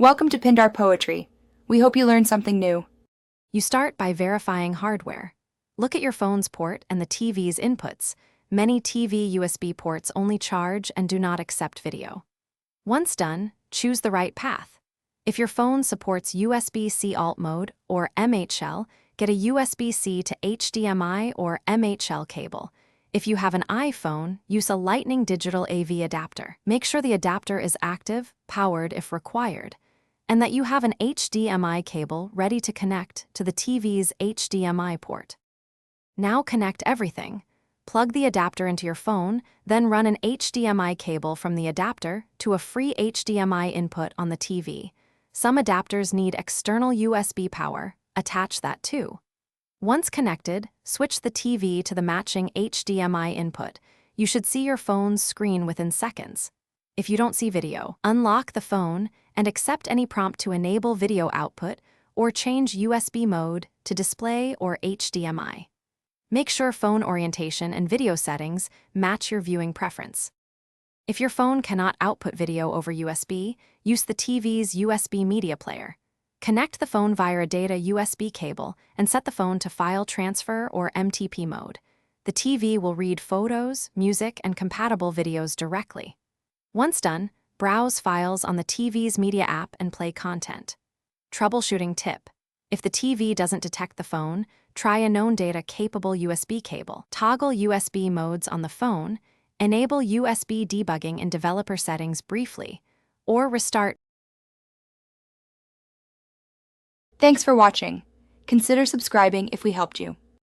Welcome to Pindar Poetry. We hope you learned something new. You start by verifying hardware. Look at your phone's port and the TV's inputs. Many TV USB ports only charge and do not accept video. Once done, choose the right path. If your phone supports USB-C alt mode or MHL, get a USB-C to HDMI or MHL cable. If you have an iPhone, use a Lightning Digital AV adapter. Make sure the adapter is active, powered if required, and that you have an HDMI cable ready to connect to the TV's HDMI port. Now connect everything. Plug the adapter into your phone, then run an HDMI cable from the adapter to a free HDMI input on the TV. Some adapters need external USB power. Attach that too. Once connected, switch the TV to the matching HDMI input. You should see your phone's screen within seconds. If you don't see video, unlock the phone and accept any prompt to enable video output or change USB mode to display or HDMI. Make sure phone orientation and video settings match your viewing preference. If your phone cannot output video over USB, use the TV's USB media player. Connect the phone via a data USB cable and set the phone to file transfer or MTP mode. The TV will read photos, music, and compatible videos directly. Once done, browse files on the TV's media app and play content. Troubleshooting tip: if the TV doesn't detect the phone, try a known data-capable USB cable. Toggle USB modes on the phone, enable USB debugging in developer settings briefly, or restart. Thanks for watching. Consider subscribing if we helped you.